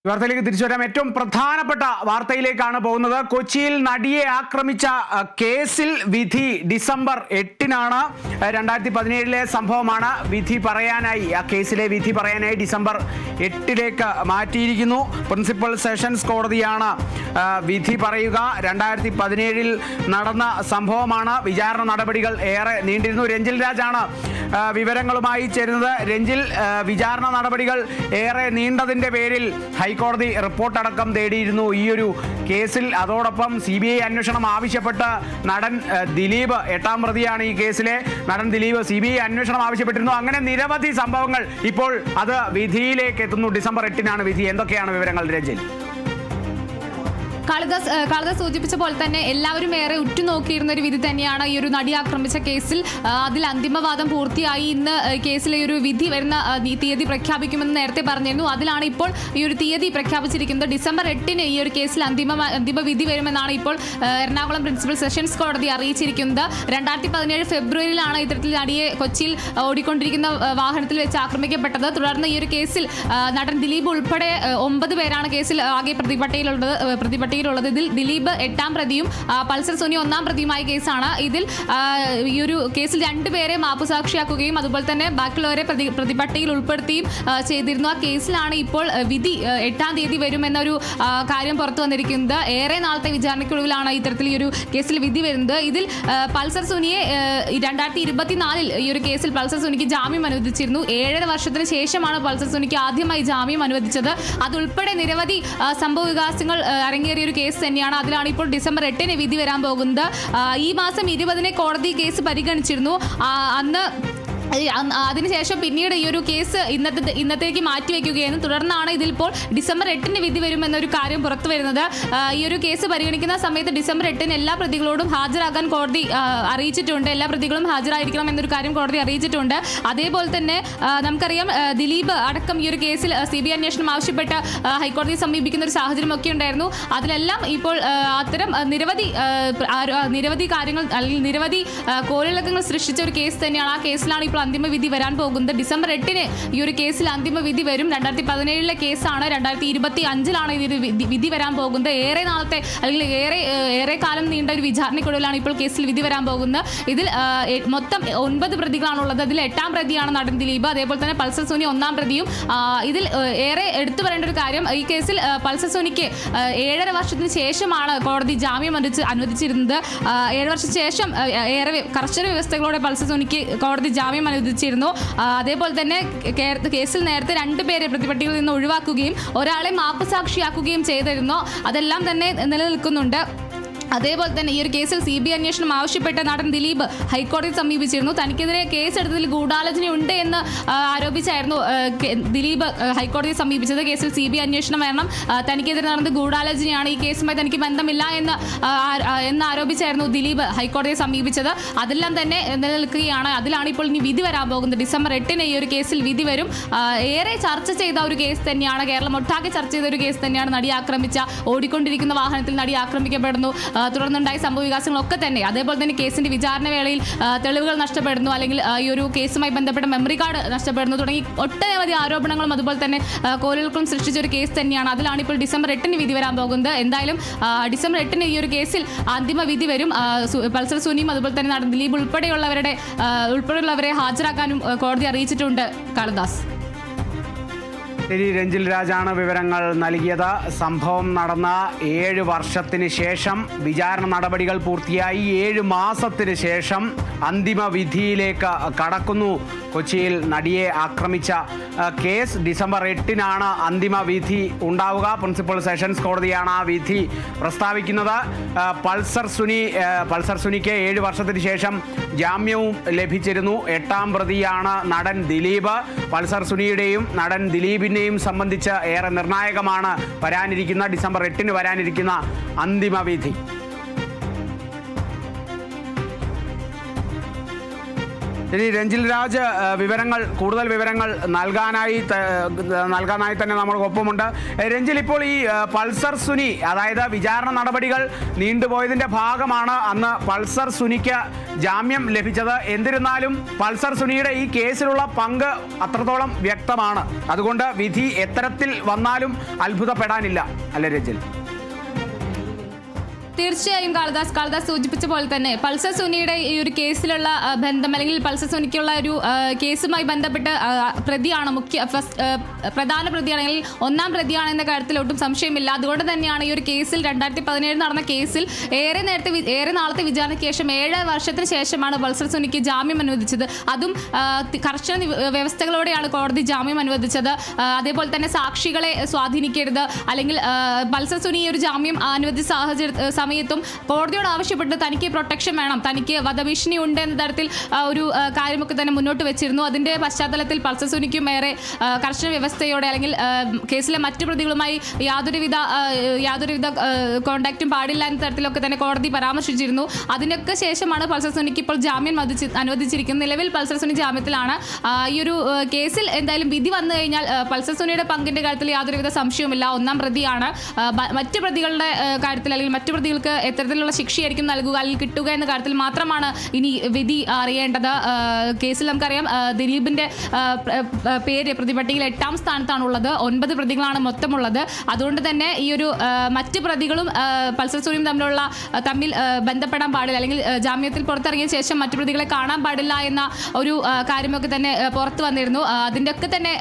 വാർത്തയിലേക്ക് തിരിച്ചു വരാം. ഏറ്റവും പ്രധാനപ്പെട്ട വാർത്തയിലേക്കാണ് പോകുന്നത്. കൊച്ചിയിൽ നടിയെ ആക്രമിച്ച കേസിൽ വിധി ഡിസംബർ 8-നാണ്. 2017-ലെ സംഭവമാണ്. വിധി പറയാനായി, ആ കേസിലെ വിധി പറയാനായി ഡിസംബർ 8-ലേക്ക് മാറ്റിയിരിക്കുന്നു. പ്രിൻസിപ്പൽ സെഷൻസ് കോടതിയാണ് വിധി പറയുക. 2017-ൽ നടന്ന സംഭവമാണ്. വിചാരണ നടപടികൾ ഏറെ നീണ്ടിരുന്നു. രഞ്ജിൽ രാജാണ് വിവരങ്ങളുമായി ചേരുന്നത്. രഞ്ജിൽ, വിചാരണ നടപടികൾ ഏറെ നീണ്ടതിൻ്റെ പേരിൽ ഹൈക്കോടതി റിപ്പോർട്ടടക്കം തേടിയിരുന്നു ഈ ഒരു കേസിൽ. അതോടൊപ്പം CBI അന്വേഷണം ആവശ്യപ്പെട്ട് നടൻ ദിലീപ്, 8-ാം പ്രതിയാണ് ഈ കേസിലെ നടൻ ദിലീപ്, CBI അന്വേഷണം ആവശ്യപ്പെട്ടിരുന്നു. അങ്ങനെ നിരവധി സംഭവങ്ങൾ. ഇപ്പോൾ അത് വിധിയിലേക്ക് എത്തുന്നു. ഡിസംബർ 8-നാണ് വിധി. എന്തൊക്കെയാണ് വിവരങ്ങൾ രഞ്ജിൽ? കാളിദാസ് സൂചിപ്പിച്ച പോലെ തന്നെ എല്ലാവരും ഏറെ ഉറ്റുനോക്കിയിരുന്ന ഒരു വിധി തന്നെയാണ് ഈ ഒരു നടി ആക്രമിച്ച കേസിൽ. അതിൽ അന്തിമവാദം പൂർത്തിയായി. ഇന്ന് കേസിലെ ഒരു വിധി വരുന്ന തീയതി പ്രഖ്യാപിക്കുമെന്ന് നേരത്തെ പറഞ്ഞിരുന്നു. അതിലാണ് ഇപ്പോൾ ഈ ഒരു തീയതി പ്രഖ്യാപിച്ചിരിക്കുന്നത്. ഡിസംബർ 8-ന് ഈ ഒരു കേസിൽ അന്തിമ വിധി വരുമെന്നാണ് ഇപ്പോൾ എറണാകുളം പ്രിൻസിപ്പൽ സെഷൻസ് കോടതി അറിയിച്ചിരിക്കുന്നത്. 2017 ഫെബ്രുവരിയിലാണ് ഇത്തരത്തിൽ നടിയെ കൊച്ചിയിൽ ഓടിക്കൊണ്ടിരിക്കുന്ന വാഹനത്തിൽ വെച്ച് ആക്രമിക്കപ്പെട്ടത്. തുടർന്ന് ഈ ഒരു കേസിൽ നടൻ ദിലീപ് ഉൾപ്പെടെ 9 പേരാണ് കേസിൽ ആകെ പ്രതിപട്ടികയിലുള്ളത്. ഇതിൽ ദിലീപ് 8-ാം പ്രതിയും പൾസർ സുനി 1-ാം പ്രതിയുമായ കേസാണ്. ഇതിൽ ഈ ഒരു കേസിൽ 2 പേരെ മാപ്പുസാക്ഷിയാക്കുകയും അതുപോലെ തന്നെ ബാക്കിയുള്ളവരെ പ്രതിപട്ടികയിൽ ഉൾപ്പെടുത്തുകയും ചെയ്തിരുന്നു. ആ കേസിലാണ് ഇപ്പോൾ വിധി 8-ാം തീയതി വരുമെന്നൊരു കാര്യം പുറത്തു വന്നിരിക്കുന്നത്. ഏറെ നാളത്തെ വിചാരണയ്ക്കൊടുവിലാണ് ഇത്തരത്തിൽ ഈ ഒരു കേസിൽ വിധി വരുന്നത്. ഇതിൽ പൾസർ സുനിയെ 2024-ൽ ഈ ഒരു കേസിൽ പൾസർ സുനിക്ക് ജാമ്യം അനുവദിച്ചിരുന്നു. 7.5 വർഷത്തിന് ശേഷമാണ് പൾസർ സുനിക്ക് ആദ്യമായി ജാമ്യം അനുവദിച്ചത്. അതുൾപ്പെടെ നിരവധി സംഭവ വികാസങ്ങൾ അരങ്ങേറിയ ഒരു കേസ് തന്നെയാണ്. അതിലാണ് ഇപ്പോൾ ഡിസംബർ 8-ന് വിധി വരാൻ പോകുന്നത്. ഈ മാസം 20-ന് കോടതി കേസ് പരിഗണിച്ചിരുന്നു. അന്ന് അതിനുശേഷം പിന്നീട് ഈ ഒരു കേസ് ഇന്നത്തേക്ക് മാറ്റിവെക്കുകയായിരുന്നു. തുടർന്നാണ് ഇതിലിപ്പോൾ ഡിസംബർ 8-ന് വിധി വരുമെന്നൊരു കാര്യം പുറത്തു വരുന്നത്. ഈ ഒരു കേസ് പരിഗണിക്കുന്ന സമയത്ത് ഡിസംബർ 8-ന് എല്ലാ പ്രതികളോടും ഹാജരാകാൻ കോടതി അറിയിച്ചിട്ടുണ്ട്. എല്ലാ പ്രതികളും ഹാജരായിരിക്കണം എന്നൊരു കാര്യം കോടതി അറിയിച്ചിട്ടുണ്ട്. അതേപോലെ തന്നെ നമുക്കറിയാം, ദിലീപ് അടക്കം ഈ ഒരു കേസിൽ CBI അന്വേഷണം ആവശ്യപ്പെട്ട് ഹൈക്കോടതിയെ സമീപിക്കുന്ന ഒരു സാഹചര്യമൊക്കെ ഉണ്ടായിരുന്നു. അതിലെല്ലാം ഇപ്പോൾ അത്തരം നിരവധി കാര്യങ്ങൾ അല്ലെങ്കിൽ നിരവധി കോളിളക്കങ്ങൾ സൃഷ്ടിച്ച ഒരു കേസ് തന്നെയാണ്. ആ കേസിലാണ് ഇപ്പോൾ അന്തിമ വിധി വരാൻ പോകുന്നത്. ഡിസംബർ 8-ന് ഈ ഒരു കേസിൽ അന്തിമ വിധി വരും. 2017-ലെ കേസാണ്. 2025-ലാണ് ഇതിന് വിധി വരാൻ പോകുന്നത്. ഏറെ നാളത്തെ അല്ലെങ്കിൽ ഏറെ കാലം നീണ്ട ഒരു വിചാരണയ്ക്കൊടുവിലാണ് ഇപ്പോൾ കേസിൽ വിധി വരാൻ പോകുന്നത്. ഇതിൽ മൊത്തം 9 പ്രതികളാണുള്ളത്. അതിൽ 8-ാം പ്രതിയാണ് നടൻ ദിലീപ്. അതേപോലെ തന്നെ പൾസർ സുനി 1-ാം പ്രതിയും. ഇതിൽ ഏറെ എടുത്തു പറയേണ്ട ഒരു കാര്യം, ഈ കേസിൽ പൾസർ സുനിക്ക് 7.5 വർഷത്തിന് ശേഷമാണ് കോടതി ജാമ്യം അനുവദിച്ചിരുന്നത്. 7 വർഷത്തിന് ശേഷം ഏറെ കർശന വ്യവസ്ഥകളോടെ പൾസർ സുനിക്ക് കോടതി ജാമ്യം അനുവദിച്ചിരുന്നു. അതേപോലെ തന്നെ കേസിൽ നേരത്തെ 2 പേരെ പ്രതിപട്ടികയിൽ നിന്ന് ഒഴിവാക്കുകയും ഒരാളെ മാപ്പുസാക്ഷിയാക്കുകയും ചെയ്തിരുന്നു. അതെല്ലാം തന്നെ നിലനിൽക്കുന്നുണ്ട്. അതേപോലെ തന്നെ ഈ ഒരു കേസിൽ CBI അന്വേഷണം ആവശ്യപ്പെട്ട നടൻ ദിലീപ് ഹൈക്കോടതിയെ സമീപിച്ചിരുന്നു. തനിക്കെതിരെ കേസെടുത്തതിൽ ഗൂഢാലോചന ഉണ്ട് എന്ന് ആരോപിച്ചായിരുന്നു ദിലീപ് ഹൈക്കോടതിയെ സമീപിച്ചത്. കേസിൽ CBI അന്വേഷണം വേണം, തനിക്കെതിരെ നടന്നത് ഗൂഢാലോചനയാണ്, ഈ കേസുമായി തനിക്ക് ബന്ധമില്ല എന്ന് ആരോപിച്ചായിരുന്നു ദിലീപ് ഹൈക്കോടതിയെ സമീപിച്ചത്. അതെല്ലാം തന്നെ നിലനിൽക്കുകയാണ്. അതിലാണ് ഇപ്പോൾ ഇനി വിധി വരാൻ പോകുന്നത്. ഡിസംബർ 8-ന് ഈ ഒരു കേസിൽ വിധി വരും. ഏറെ ചർച്ച ചെയ്ത ഒരു കേസ് തന്നെയാണ്. കേരളം ഒട്ടാകെ ചർച്ച ചെയ്ത ഒരു കേസ് തന്നെയാണ്. നടി ആക്രമിച്ച, ഓടിക്കൊണ്ടിരിക്കുന്ന വാഹനത്തിൽ നടി ആക്രമിക്കപ്പെടുന്നു. തുടർന്നുണ്ടായ സംഭവ വികാസങ്ങളൊക്കെ തന്നെ. അതേപോലെ തന്നെ കേസിന്റെ വിചാരണ വേളയിൽ തെളിവുകൾ നഷ്ടപ്പെടുന്നു, അല്ലെങ്കിൽ ഈ ഒരു കേസുമായി ബന്ധപ്പെട്ട മെമ്മറി കാർഡ് നഷ്ടപ്പെടുന്നു തുടങ്ങി ഒട്ടനവധി ആരോപണങ്ങളും അതുപോലെ തന്നെ കോലുകൾക്കും സൃഷ്ടിച്ച ഒരു കേസ് തന്നെയാണ്. അതിലാണ് ഇപ്പോൾ ഡിസംബർ 8-ന് വിധി വരാൻ പോകുന്നത്. എന്തായാലും ഡിസംബർ 8-ന് ഈ ഒരു കേസിൽ അന്തിമ വിധി വരും. പൾസർ സുനിയും അതുപോലെ തന്നെ നടൻ ദിലീപ് ഉൾപ്പെടെയുള്ളവരെ ഹാജരാക്കാനും കോടതി അറിയിച്ചിട്ടുണ്ട്. കാളിദാസ്. ശരി, രഞ്ജിൽ രാജാണ് വിവരങ്ങൾ നൽകിയത്. സംഭവം നടന്ന 7 വർഷത്തിന് ശേഷം, വിചാരണ നടപടികൾ പൂർത്തിയായി 7 മാസത്തിന് ശേഷം അന്തിമ വിധിയിലേക്ക് കടക്കുന്നു. കൊച്ചിയിൽ നടിയെ ആക്രമിച്ച കേസ് ഡിസംബർ 8-നാണ് അന്തിമ വിധി ഉണ്ടാവുക. പ്രിൻസിപ്പൽ സെഷൻസ് കോടതിയാണ് ആ വിധി പ്രസ്താവിക്കുന്നത്. പൾസർ സുനിക്ക് 7 വർഷത്തിന് ശേഷം ജാമ്യവും ലഭിച്ചിരുന്നു. 8-ാം പ്രതിയാണ് നടൻ ദിലീപ്. പൾസർ സുനിയുടെയും നടൻ ദിലീപിൻ്റെയും സംബന്ധിച്ച് ഏറെ നിർണായകമാണ് ഡിസംബർ 8-ന് വരാനിരിക്കുന്ന അന്തിമ വിധി. ഇനി രഞ്ജിൽ രാജ് കൂടുതൽ വിവരങ്ങൾ നൽകാനായി തന്നെ നമ്മൾക്കൊപ്പമുണ്ട്. രഞ്ജിൽ, ഇപ്പോൾ ഈ പൾസർ സുനി, അതായത് വിചാരണ നടപടികൾ നീണ്ടുപോയതിൻ്റെ ഭാഗമാണ് അന്ന് പൾസർ സുനിക്ക് ജാമ്യം ലഭിച്ചത്. എന്നിരുന്നാലും പൾസർ സുനിയുടെ ഈ കേസിലുള്ള പങ്ക് അത്രത്തോളം വ്യക്തമാണ്. അതുകൊണ്ട് വിധി എത്തരത്തിൽ വന്നാലും അത്ഭുതപ്പെടാനില്ല, അല്ലേ രഞ്ജിൽ? തീർച്ചയായും കാളിദാസ് സൂചിപ്പിച്ച പോലെ തന്നെ പൾസർ സുനിയുടെ ഈ ഒരു കേസിലുള്ള ബന്ധം, അല്ലെങ്കിൽ പൾസർ സുനിക്കുള്ള ഒരു കേസുമായി ബന്ധപ്പെട്ട് പ്രതിയാണ് പ്രധാന പ്രതിയാണെങ്കിൽ ഒന്നാം പ്രതിയാണെന്ന കാര്യത്തിൽ ഒട്ടും സംശയമില്ല. അതുകൊണ്ട് തന്നെയാണ് ഈ ഒരു കേസിൽ 2017 നടന്ന കേസിൽ ഏറെ നാളത്തെ വിചാരണയ്ക്ക് ശേഷം 7 വർഷത്തിന് ശേഷമാണ് പൾസർ സുനിക്ക് ജാമ്യം അനുവദിച്ചത്. അതും കർശന വ്യവസ്ഥകളോടെയാണ് കോടതി ജാമ്യം അനുവദിച്ചത്. അതേപോലെ തന്നെ സാക്ഷികളെ സ്വാധീനിക്കരുത്, അല്ലെങ്കിൽ പൾസർ സുനി ഈ ഒരു ജാമ്യം അനുവദിച്ച സമയത്തും കോടതിയോട് ആവശ്യപ്പെട്ട് തനിക്ക് പ്രൊട്ടക്ഷൻ വേണം, തനിക്ക് വധഭീഷണി ഉണ്ട് എന്ന തരത്തിൽ ഒരു കാര്യമൊക്കെ തന്നെ മുന്നോട്ട് വെച്ചിരുന്നു. അതിന്റെ പശ്ചാത്തലത്തിൽ പൾസർ സുനിക്കും ഏറെ കർശന വ്യവസ്ഥയോടെ, അല്ലെങ്കിൽ കേസിലെ മറ്റു പ്രതികളുമായി യാതൊരുവിധ കോണ്ടാക്റ്റും പാടില്ല എന്ന തരത്തിലൊക്കെ തന്നെ കോടതി പരാമർശിച്ചിരുന്നു. അതിനൊക്കെ ശേഷമാണ് പൾസർ സുനിക്ക് ഇപ്പോൾ ജാമ്യം അനുവദിച്ചിരിക്കുന്നത്. നിലവിൽ പൾസർ സുനി ജാമ്യത്തിലാണ്. ഈ ഒരു കേസിൽ എന്തായാലും വിധി വന്നു കഴിഞ്ഞാൽ പൾസർ സുനിയുടെ പങ്കിന്റെ കാര്യത്തിൽ യാതൊരുവിധ സംശയവുമില്ല, ഒന്നാം പ്രതിയാണ്. മറ്റു പ്രതികളുടെ കാര്യത്തിൽ, അല്ലെങ്കിൽ മറ്റു പ്രതികൾക്ക് എത്തരത്തിലുള്ള ശിക്ഷയായിരിക്കും നൽകുക അല്ലെങ്കിൽ കിട്ടുക എന്ന കാര്യത്തിൽ മാത്രമാണ് ഇനി വിധി അറിയേണ്ടത്. കേസിൽ നമുക്കറിയാം ദിലീപിന്റെ പേര് പ്രതിപട്ടികയിൽ 8ാം സ്ഥാനത്താണുള്ളത്. 9 പ്രതികളാണ് മൊത്തമുള്ളത്. അതുകൊണ്ട് തന്നെ ഈ ഒരു മറ്റ് പ്രതികളും പൾസർ സുനിയും തമ്മിൽ ബന്ധപ്പെടാൻ പാടില്ല, അല്ലെങ്കിൽ ജാമ്യത്തിൽ പുറത്തിറങ്ങിയ ശേഷം മറ്റു പ്രതികളെ കാണാൻ പാടില്ല എന്ന ഒരു കാര്യമൊക്കെ തന്നെ പുറത്തു വന്നിരുന്നു. അതിൻ്റെ ഒക്കെ തന്നെ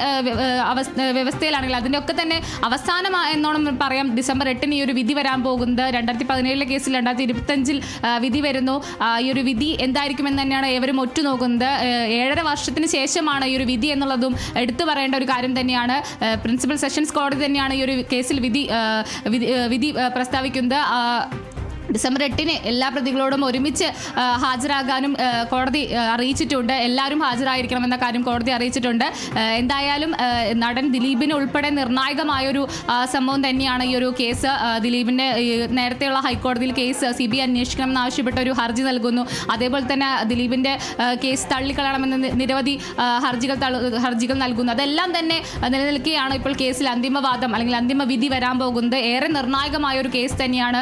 വ്യവസ്ഥയിലാണെങ്കിൽ അതിൻ്റെ ഒക്കെ തന്നെ അവസാനം എന്നോണം പറയാം, ഡിസംബർ 8 ഈ ഒരു വിധി വരാൻ പോകുന്നത്. 2017 കേസിൽ 2025 വിധി വരുന്നു. ഈ ഒരു വിധി എന്തായിരിക്കുമെന്ന് തന്നെയാണ് ഏവരും ഒറ്റുനോക്കുന്നത്. 7.5 വർഷത്തിന് ശേഷമാണ് ഈ ഒരു വിധി എന്നുള്ളതും എടുത്തു പറയേണ്ട ഒരു കാര്യം തന്നെയാണ്. പ്രിൻസിപ്പൽ സെഷൻസ് കോടതി തന്നെയാണ് ഈ ഒരു കേസിൽ വിധി പ്രസ്താവിക്കുന്നത്. ഡിസംബർ 8 എല്ലാ പ്രതികളോടും ഒരുമിച്ച് ഹാജരാകാനും കോടതി അറിയിച്ചിട്ടുണ്ട്. എല്ലാവരും ഹാജരായിരിക്കണമെന്ന കാര്യം കോടതി അറിയിച്ചിട്ടുണ്ട്. എന്തായാലും നടൻ ദിലീപിന് ഉൾപ്പെടെ നിർണായകമായൊരു സംഭവം തന്നെയാണ് ഈ ഒരു കേസ്. ദിലീപിൻ്റെ നേരത്തെയുള്ള ഹൈക്കോടതിയിൽ കേസ് CBI അന്വേഷിക്കണമെന്ന് ആവശ്യപ്പെട്ട ഒരു ഹർജി നൽകുന്നു. അതേപോലെ തന്നെ ദിലീപിൻ്റെ കേസ് തള്ളിക്കളയണമെന്ന് നിരവധി ഹർജികൾ നൽകുന്നു. അതെല്ലാം തന്നെ നിലനിൽക്കുകയാണ് ഇപ്പോൾ കേസിൽ അന്തിമവാദം, അല്ലെങ്കിൽ അന്തിമ വിധി വരാൻ പോകുന്നത്. ഏറെ നിർണായകമായ ഒരു കേസ് തന്നെയാണ്.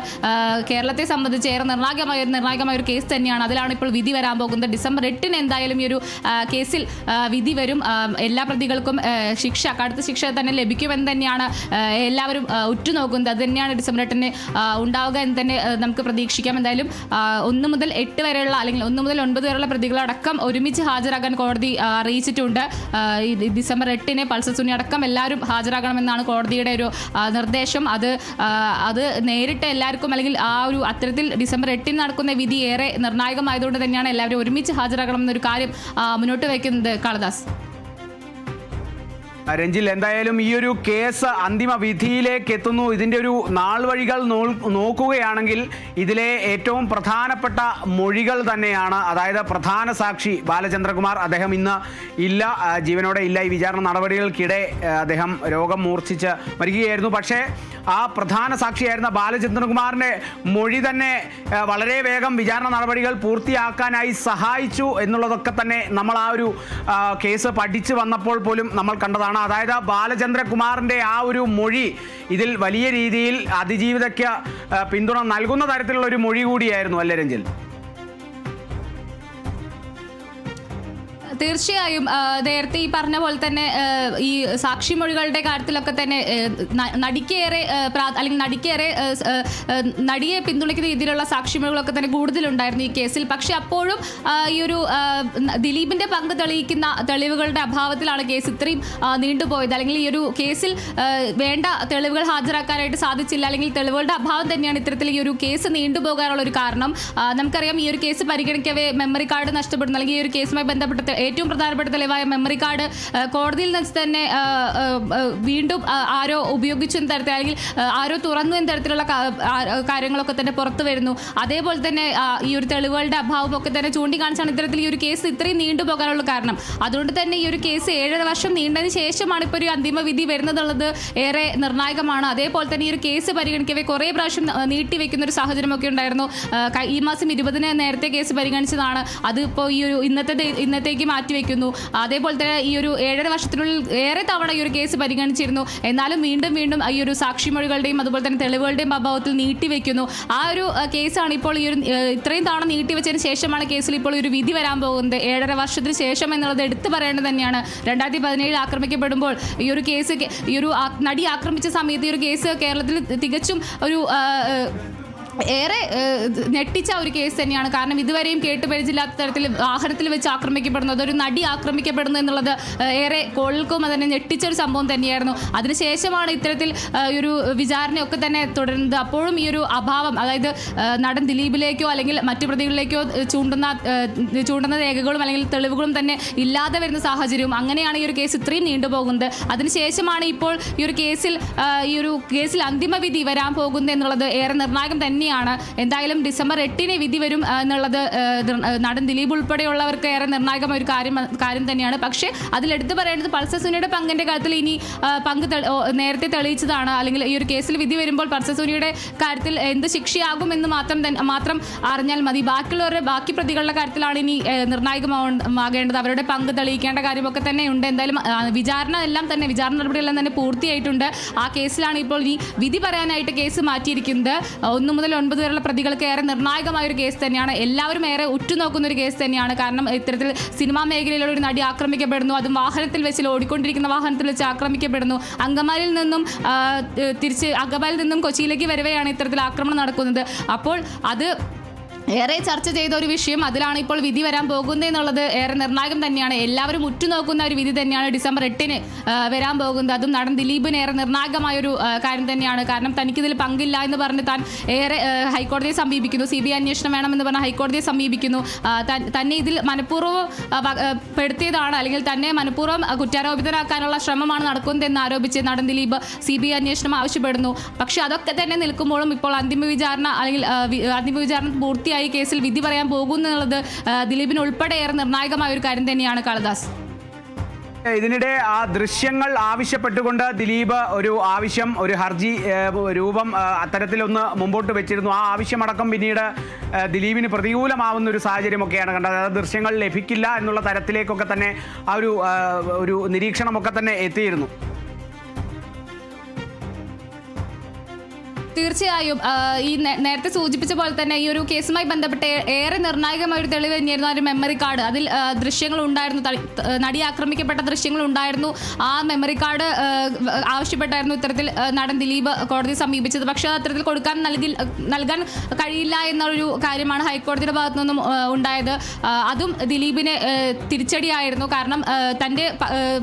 കേരളത്തെ സംബന്ധിച്ച് ഏറെ നിർണായകമായ ഒരു കേസ് തന്നെയാണ്. അതിലാണ് ഇപ്പോൾ വിധി വരാൻ പോകുന്നത്. ഡിസംബർ 8 എന്തായാലും ഈ ഒരു കേസിൽ വിധി വരും. എല്ലാ പ്രതികൾക്കും കടുത്ത ശിക്ഷ തന്നെ ലഭിക്കുമെന്ന് തന്നെയാണ് എല്ലാവരും ഉറ്റുനോക്കുന്നത്. അത് തന്നെയാണ് ഡിസംബർ 8 ഉണ്ടാവുക എന്ന് തന്നെ നമുക്ക് പ്രതീക്ഷിക്കാം. എന്തായാലും 1 മുതൽ 8 വരെയുള്ള, അല്ലെങ്കിൽ 1 മുതൽ 9 വരെയുള്ള പ്രതികളടക്കം ഒരുമിച്ച് ഹാജരാകാൻ കോടതി അറിയിച്ചിട്ടുണ്ട്. ഡിസംബർ 8 പൾസർ സുനി അടക്കം എല്ലാവരും ഹാജരാകണമെന്നാണ് കോടതിയുടെ ഒരു നിർദ്ദേശം. അത് നേരിട്ട് എല്ലാവർക്കും, അല്ലെങ്കിൽ ആ ഒരു അത്തരത്തിൽ ഡിസംബർ 8 നടക്കുന്ന വിധി ഏറെ നിർണായകമായതുകൊണ്ട് തന്നെയാണ് എല്ലാവരും ഒരുമിച്ച് ഹാജരാകണം എന്നൊരു കാര്യം മുന്നോട്ട് വയ്ക്കുന്നത്. കാളിദാസ്, രഞ്ജിൽ, എന്തായാലും ഈ ഒരു കേസ് അന്തിമ വിധിയിലേക്ക് എത്തുന്നു. ഇതിൻ്റെ ഒരു നാൾ വഴികൾ നോക്കുകയാണെങ്കിൽ ഇതിലെ ഏറ്റവും പ്രധാനപ്പെട്ട മൊഴികൾ തന്നെയാണ്. അതായത് പ്രധാന സാക്ഷി ബാലചന്ദ്രകുമാർ, അദ്ദേഹം ഇന്ന് ഇല്ല, ജീവനോടെ ഇല്ല. ഈ വിചാരണ നടപടികൾക്കിടെ അദ്ദേഹം രോഗം മൂർച്ഛിച്ച് മരിക്കുകയായിരുന്നു. പക്ഷേ ആ പ്രധാന സാക്ഷിയായിരുന്ന ബാലചന്ദ്രകുമാറിൻ്റെ മൊഴി തന്നെ വളരെ വേഗം വിചാരണ നടപടികൾ പൂർത്തിയാക്കാനായി സഹായിച്ചു എന്നുള്ളതൊക്കെ തന്നെ നമ്മൾ ആ ഒരു കേസ് പഠിച്ചു വന്നപ്പോൾ പോലും നമ്മൾ കണ്ടതാണ്. അതായത് ബാലചന്ദ്രകുമാറിൻ്റെ ആ ഒരു മൊഴി ഇതിൽ വലിയ രീതിയിൽ അതിജീവിതയ്ക്ക് പിന്തുണ നൽകുന്ന തരത്തിലുള്ള ഒരു മൊഴി കൂടിയായിരുന്നു, അല്ലേ രഞ്ജിൽ? തീർച്ചയായും നേരത്തെ ഈ പറഞ്ഞ പോലെ തന്നെ ഈ സാക്ഷിമൊഴികളുടെ കാര്യത്തിലൊക്കെ തന്നെ നടിയെ പിന്തുണയ്ക്കുന്ന രീതിയിലുള്ള സാക്ഷിമൊഴികളൊക്കെ തന്നെ കൂടുതലുണ്ടായിരുന്നു ഈ കേസിൽ. പക്ഷെ അപ്പോഴും ഈ ഒരു ദിലീപിന്റെ പങ്ക് തെളിയിക്കുന്ന തെളിവുകളുടെ അഭാവത്തിലാണ് കേസ് ഇത്രയും നീണ്ടുപോയത്. അല്ലെങ്കിൽ ഈ ഒരു കേസിൽ വേണ്ട തെളിവുകൾ ഹാജരാക്കാനായിട്ട് സാധിച്ചില്ല, അല്ലെങ്കിൽ തെളിവുകളുടെ അഭാവം തന്നെയാണ് ഇത്തരത്തിൽ ഈ ഒരു കേസ് നീണ്ടുപോകാനുള്ള ഒരു കാരണം. നമുക്കറിയാം, ഈ ഒരു കേസ് പരിഗണിക്കവേ മെമ്മറി കാർഡ് നഷ്ടപ്പെടുന്നു, അല്ലെങ്കിൽ ഈ ഒരു കേസുമായി ബന്ധപ്പെട്ട ഏറ്റവും പ്രധാനപ്പെട്ട തെളിവായ മെമ്മറി കാർഡ് കോടതിയിൽ നിന്ന് തന്നെ വീണ്ടും ആരോ ഉപയോഗിച്ചു എന്ന തരത്തിൽ അല്ലെങ്കിൽ ആരോ തുറന്നു എന്ന തരത്തിലുള്ള കാര്യങ്ങളൊക്കെ തന്നെ പുറത്തു വരുന്നു. അതേപോലെ തന്നെ ഈ ഒരു തെളിവുകളുടെ അഭാവം ഒക്കെ തന്നെ ചൂണ്ടിക്കാണിച്ചാണ് ഇത്തരത്തിൽ ഈ ഒരു കേസ് ഇത്രയും നീണ്ടുപോകാനുള്ള കാരണം. അതുകൊണ്ട് തന്നെ ഈ ഒരു കേസ് 7.5 വർഷം നീണ്ടതിന് ശേഷമാണ് ഇപ്പോൾ ഒരു അന്തിമ വിധി വരുന്നതുള്ളത് ഏറെ നിർണായകമാണ്. അതേപോലെ തന്നെ ഈ ഒരു കേസ് പരിഗണിക്കവേ കുറേ പ്രാവശ്യം നീട്ടിവെക്കുന്ന ഒരു സാഹചര്യമൊക്കെ ഉണ്ടായിരുന്നു. ഈ മാസം 20-ന് നേരത്തെ കേസ് പരിഗണിച്ചതാണ്. അത് ഇപ്പോൾ ഈ ഒരു ഇന്നത്തേക്ക് മാറ്റിവെക്കുന്നു. അതേപോലെ തന്നെ ഈ ഒരു 7.5 വർഷത്തിനുള്ളിൽ ഏറെ തവണ ഈ ഒരു കേസ് പരിഗണിച്ചിരുന്നു. എന്നാലും വീണ്ടും ഈ ഒരു സാക്ഷിമൊഴികളുടെയും അതുപോലെ തന്നെ തെളിവുകളുടെയും അഭാവത്തിൽ നീട്ടിവെക്കുന്നു. ആ ഒരു കേസാണ് ഇപ്പോൾ ഈ ഒരു ഇത്രയും തവണ നീട്ടിവെച്ചതിന് ശേഷമാണ് കേസിൽ ഇപ്പോൾ ഒരു വിധി വരാൻ പോകുന്നത്. 7.5 വർഷത്തിന് ശേഷം എന്നുള്ളത് എടുത്തു പറയേണ്ടത് തന്നെയാണ്. 2017 ആക്രമിക്കപ്പെടുമ്പോൾ ഈ ഒരു കേസ് ഈ ഒരു നടി ആക്രമിച്ച സമയത്ത് ഈ ഒരു കേസ് കേരളത്തിൽ തികച്ചും ഒരു ഏറെ ഞെട്ടിച്ച ഒരു കേസ് തന്നെയാണ്. കാരണം ഇതുവരെയും കേട്ടുപരിചില്ലാത്ത തരത്തിൽ വാഹനത്തിൽ വെച്ച് ആക്രമിക്കപ്പെടുന്നു, അതൊരു നടി ആക്രമിക്കപ്പെടുന്നു എന്നുള്ളത് ഏറെ കോളിൽക്കും അതിനെ ഞെട്ടിച്ച ഒരു സംഭവം തന്നെയായിരുന്നു. അതിനുശേഷമാണ് ഇത്തരത്തിൽ ഒരു വിചാരണയൊക്കെ തന്നെ തുടരുന്നത്. അപ്പോഴും ഈ ഒരു അഭാവം, അതായത് നടൻ ദിലീപിലേക്കോ അല്ലെങ്കിൽ മറ്റു പ്രതികളിലേക്കോ ചൂണ്ടുന്ന രേഖകളും അല്ലെങ്കിൽ തെളിവുകളും തന്നെ ഇല്ലാതെ വരുന്ന സാഹചര്യവും അങ്ങനെയാണ് ഈ ഒരു കേസ് ഇത്രയും നീണ്ടുപോകുന്നത്. അതിനുശേഷമാണ് ഇപ്പോൾ ഈ ഒരു കേസിൽ അന്തിമ വിധി വരാൻ പോകുന്നത് എന്നുള്ളത് ഏറെ നിർണായകം തന്നെയാണ്. എന്തായാലും ഡിസംബർ 8-ന് വിധി വരും എന്നുള്ളത് നടൻ ദിലീപ് ഉൾപ്പെടെയുള്ളവർക്ക് ഏറെ നിർണായകമായ ഒരു കാര്യം തന്നെയാണ്. പക്ഷേ അതിലെടുത്ത് പറയേണ്ടത് പൾസർ സുനിയുടെ പങ്കിന്റെ കാര്യത്തിൽ ഇനി പങ്ക് നേരത്തെ തെളിയിച്ചതാണ്. അല്ലെങ്കിൽ ഈ ഒരു കേസിൽ വിധി വരുമ്പോൾ പൾസർ സുനിയുടെ കാര്യത്തിൽ എന്ത് ശിക്ഷയാകുമെന്ന് മാത്രം അറിഞ്ഞാൽ മതി. ബാക്കി പ്രതികളുടെ കാര്യത്തിലാണ് ഇനി നിർണായകമാകേണ്ടത്. അവരുടെ പങ്ക് തെളിയിക്കേണ്ട കാര്യമൊക്കെ തന്നെ ഉണ്ട്. എന്തായാലും വിചാരണ നടപടിയെല്ലാം തന്നെ പൂർത്തിയായിട്ടുണ്ട്. ആ കേസിലാണ് ഇപ്പോൾ ഇനി വിധി പറയാനായിട്ട് കേസ് മാറ്റിയിരിക്കുന്നത്. 1 മുതൽ 9 വരെയുള്ള പ്രതികൾക്ക് ഏറെ നിർണായകമായ ഒരു കേസ് തന്നെയാണ്. എല്ലാവരും ഏറെ ഉറ്റുനോക്കുന്ന ഒരു കേസ് തന്നെയാണ്. കാരണം ഇത്തരത്തിൽ സിനിമാ മേഖലയിലുള്ള ഒരു നടി ആക്രമിക്കപ്പെടുന്നു, അതും വാഹനത്തിൽ വെച്ച് ഓടിക്കൊണ്ടിരിക്കുന്ന വാഹനത്തിൽ വെച്ച് ആക്രമിക്കപ്പെടുന്നു. അങ്കമാലിയിൽ നിന്നും കൊച്ചിയിലേക്ക് വരവെയാണ് ഇത്തരത്തിൽ ആക്രമണം നടക്കുന്നത്. അപ്പോൾ അത് ഏറെ ചർച്ച ചെയ്ത ഒരു വിഷയം. അതിലാണ് ഇപ്പോൾ വിധി വരാൻ പോകുന്നത് എന്നുള്ളത് ഏറെ നിർണായകം തന്നെയാണ്. എല്ലാവരും ഉറ്റുനോക്കുന്ന ഒരു വിധി തന്നെയാണ് ഡിസംബർ 8-ന് വരാൻ പോകുന്നത്. അതും നടൻ ദിലീപിന് ഏറെ നിർണായകമായൊരു കാര്യം തന്നെയാണ്. കാരണം തനിക്കിതിൽ പങ്കില്ല എന്ന് പറഞ്ഞ് താൻ ഏറെ ഹൈക്കോടതിയെ സമീപിക്കുന്നു. CBI അന്വേഷണം വേണമെന്ന് പറഞ്ഞ് ഹൈക്കോടതിയെ സമീപിക്കുന്നു. തന്നെ ഇതിൽ മനഃപൂർവ്വം പെടുത്തിയതാണ്, അല്ലെങ്കിൽ തന്നെ മനഃപൂർവ്വം കുറ്റാരോപിതനാക്കാനുള്ള ശ്രമമാണ് നടക്കുന്നതെന്ന് ആരോപിച്ച് നടൻ ദിലീപ് CBI അന്വേഷണം ആവശ്യപ്പെടുന്നു. പക്ഷെ അതൊക്കെ തന്നെ നിൽക്കുമ്പോഴും ഇപ്പോൾ അന്തിമ വിചാരണ പൂർത്തിയായി കേസിൽ വിധി പറയാൻ പോകുന്നു എന്നുള്ളത് ദിലീപിന് ഉൾപ്പെടെ ഏറെ നിർണായകമായ ഒരു കാര്യം തന്നെയാണ് കാളിദാസ്. ഇതിനിടെ ആ ദൃശ്യങ്ങൾ ആവശ്യപ്പെട്ടുകൊണ്ട് ദിലീപ് ഒരു ഹർജി രൂപം അത്തരത്തിലൊന്ന് മുമ്പോട്ട് വെച്ചിരുന്നു. ആ ആവശ്യമടക്കം പിന്നീട് ദിലീപിന് പ്രതികൂലമാവുന്ന ഒരു സാഹചര്യമൊക്കെയാണ് കണ്ടത്. അതായത് ദൃശ്യങ്ങൾ ലഭിക്കില്ല എന്നുള്ള തരത്തിലേക്കൊക്കെ തന്നെ ആ ഒരു നിരീക്ഷണമൊക്കെ തന്നെ എത്തിയിരുന്നു. തീർച്ചയായും ഈ നേരത്തെ സൂചിപ്പിച്ച പോലെ തന്നെ ഈ ഒരു കേസുമായി ബന്ധപ്പെട്ട് ഏറെ നിർണായകമായ ഒരു തെളിവ് തന്നെയായിരുന്നു ആ ഒരു മെമ്മറി കാർഡ്. അതിൽ ദൃശ്യങ്ങൾ ഉണ്ടായിരുന്നു, നടി ആക്രമിക്കപ്പെട്ട ദൃശ്യങ്ങൾ ഉണ്ടായിരുന്നു. ആ മെമ്മറി കാർഡ് ആവശ്യപ്പെട്ടായിരുന്നു ഇത്തരത്തിൽ നടൻ ദിലീപ് കോടതിയെ സമീപിച്ചത്. പക്ഷേ അത്തരത്തിൽ നൽകാൻ കഴിയില്ല എന്നൊരു കാര്യമാണ് ഹൈക്കോടതിയുടെ ഭാഗത്തു നിന്നും ഉണ്ടായത്. അതും ദിലീപിന് തിരിച്ചടിയായിരുന്നു. കാരണം തൻ്റെ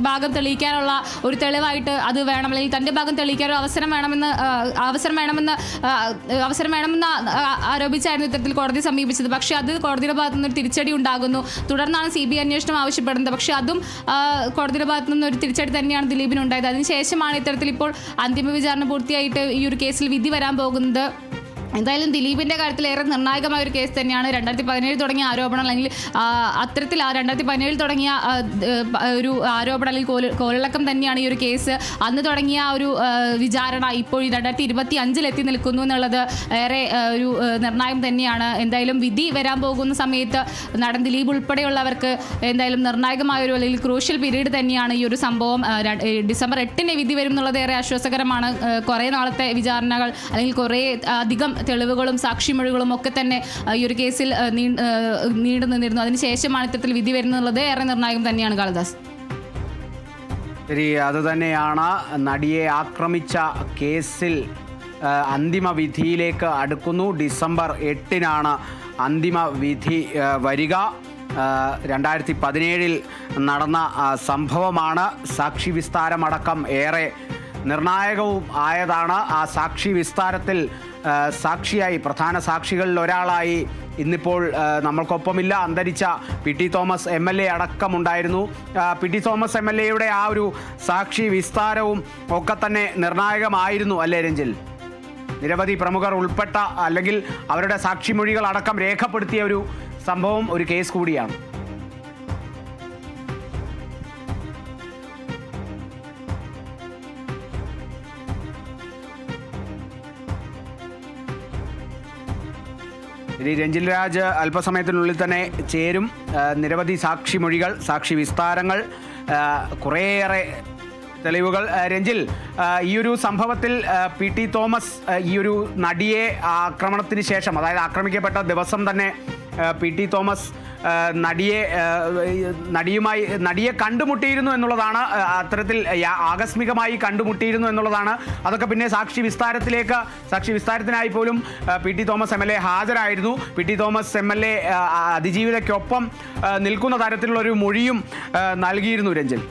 ഭാഗം തെളിയിക്കാനുള്ള ഒരു തെളിവായിട്ട് അത് വേണം, അല്ലെങ്കിൽ തൻ്റെ ഭാഗം തെളിയിക്കാനൊരു അവസരം വേണമെന്ന് ആരോപിച്ചായിരുന്നു ഇത്തരത്തിൽ കോടതിയെ സമീപിച്ചത്. പക്ഷേ അത് കോടതിയുടെ ഭാഗത്തു നിന്ന് തിരിച്ചടി ഉണ്ടാകുന്നു. തുടർന്നാണ് CBI അന്വേഷണം ആവശ്യപ്പെടുന്നത്. പക്ഷേ അതും കോടതിയുടെ ഭാഗത്തു നിന്ന് ഒരു തിരിച്ചടി തന്നെയാണ് ദിലീപിനുണ്ടായത്. അതിനുശേഷമാണ് ഇത്തരത്തിൽ ഇപ്പോൾ അന്തിമ വിചാരണ പൂർത്തിയായിട്ട് ഈ ഒരു കേസിൽ വിധി വരാൻ പോകുന്നത്. എന്തായാലും ദിലീപിൻ്റെ കാര്യത്തിൽ ഏറെ നിർണായകമായ ഒരു കേസ് തന്നെയാണ്. 2017 തുടങ്ങിയ ആരോപണം, അല്ലെങ്കിൽ അത്തരത്തിൽ 2017 തുടങ്ങിയ ഒരു ആരോപണം അല്ലെങ്കിൽ കോളിളക്കം തന്നെയാണ് ഈ ഒരു കേസ്. അന്ന് തുടങ്ങിയ ഒരു വിചാരണ ഇപ്പോൾ 2025-ൽ എത്തി നിൽക്കുന്നു എന്നുള്ളത് ഏറെ ഒരു നിർണായകം തന്നെയാണ്. എന്തായാലും വിധി വരാൻ പോകുന്ന സമയത്ത് നടൻ ദിലീപ് ഉൾപ്പെടെയുള്ളവർക്ക് എന്തായാലും നിർണായകമായ ഒരു അല്ലെങ്കിൽ ക്രൂഷ്യൽ പീരീഡ് തന്നെയാണ് ഈ ഒരു സംഭവം. ഡിസംബർ 8-ന് വിധി വരും എന്നുള്ളത് ഏറെ ആശ്വാസകരമാണ്. കുറേ നാളത്തെ വിചാരണകൾ അല്ലെങ്കിൽ കുറേ അധികം തെളിവുകളും സാക്ഷിമൊഴികളും ഒക്കെ തന്നെ ഈ ഒരു കേസിൽ നീണ്ടു നിന്നിരുന്നു. അതിനുശേഷമാണ് ഇത്തരത്തിൽ വിധി വരുന്നുള്ളത് ഏറെ നിർണായകം തന്നെയാണ് കാളിദാസ്. ശരി, അതുതന്നെയാണ് നടിയെ ആക്രമിച്ച കേസിൽ അന്തിമ വിധിയിലേക്ക് അടുക്കുന്നു. ഡിസംബർ 8-നാണ് അന്തിമ വിധി വരിക. 2017-ൽ നടന്ന സംഭവമാണ്. സാക്ഷി വിസ്താരമടക്കം ഏറെ നിർണായകവും ആയതാണ്. ആ സാക്ഷി വിസ്താരത്തിൽ സാക്ഷിയായി, പ്രധാന സാക്ഷികളിൽ ഒരാളായി ഇന്നിപ്പോൾ നമ്മൾക്കൊപ്പമില്ല. അന്തരിച്ച പി.ടി. തോമസ് MLA അടക്കമുണ്ടായിരുന്നു. പി.ടി. തോമസ് MLAയുടെ ആ ഒരു സാക്ഷി വിസ്താരവും ഒക്കെ തന്നെ നിർണായകമായിരുന്നു അല്ലേ രഞ്ജിൽ? നിരവധി പ്രമുഖർ ഉൾപ്പെട്ട അല്ലെങ്കിൽ അവരുടെ സാക്ഷിമൊഴികൾ അടക്കം രേഖപ്പെടുത്തിയ ഒരു സംഭവം, ഒരു കേസ് കൂടിയാണ്. ഇനി രഞ്ജിൽ രാജ് അല്പസമയത്തിനുള്ളിൽ തന്നെ ചേരും. നിരവധി സാക്ഷിമൊഴികൾ, സാക്ഷി വിസ്താരങ്ങൾ, കുറേയേറെ തെളിവുകൾ. രഞ്ജിൽ, ഈ ഒരു സംഭവത്തിൽ പി.ടി. തോമസ് ഈ ഒരു നടിയെ ആക്രമണത്തിന് ശേഷം, അതായത് ആക്രമിക്കപ്പെട്ട ദിവസം തന്നെ പി.ടി. തോമസ് നടിയെ കണ്ടുമുട്ടിയിരുന്നു എന്നുള്ളതാണ്. അത്തരത്തിൽ ആകസ്മികമായി കണ്ടുമുട്ടിയിരുന്നു എന്നുള്ളതാണ്. അതൊക്കെ പിന്നെ സാക്ഷി വിസ്താരത്തിനായി പോലും പി.ടി. തോമസ് MLA ഹാജരായിരുന്നു. പി.ടി. തോമസ് MLA അതിജീവിതയ്ക്കൊപ്പം നിൽക്കുന്ന തരത്തിലുള്ളൊരു മൊഴിയും നൽകിയിരുന്നു രഞ്ജിൽ.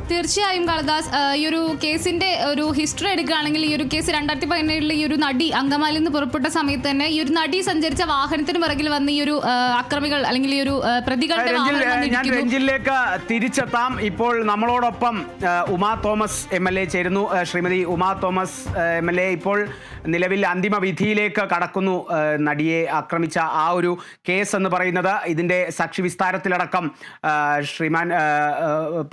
തീർച്ചയായും കാളിദാസ്, ഈ ഒരു കേസിന്റെ ഒരു ഹിസ്റ്ററി എടുക്കുകയാണെങ്കിൽ ഈ ഒരു കേസ് 2017 ഈ ഒരു നടി അങ്കമാലിയിൽ നിന്ന് പുറപ്പെട്ട സമയത്ത് തന്നെ ഈ ഒരു നടി സഞ്ചരിച്ച വാഹനത്തിന് പിറകിൽ വന്ന് ഈ ഒരു അക്രമികൾ അല്ലെങ്കിൽ ഈ ഒരു പ്രതികളുടെ ഞാൻ രഞ്ജിലേക്ക് തിരിച്ചെത്താം. ഇപ്പോൾ നമ്മളോടൊപ്പം ഉമാ തോമസ് MLA ചേരുന്നു. ശ്രീമതി ഉമാ തോമസ് MLA ഇപ്പോൾ നിലവിൽ അന്തിമ വിധിയിലേക്ക് കടക്കുന്നു. നടിയെ ആക്രമിച്ച ആ ഒരു കേസ് എന്ന് പറയുന്നത്, ഇതിന്റെ സാക്ഷി വിസ്താരത്തിലടക്കം ശ്രീമാൻ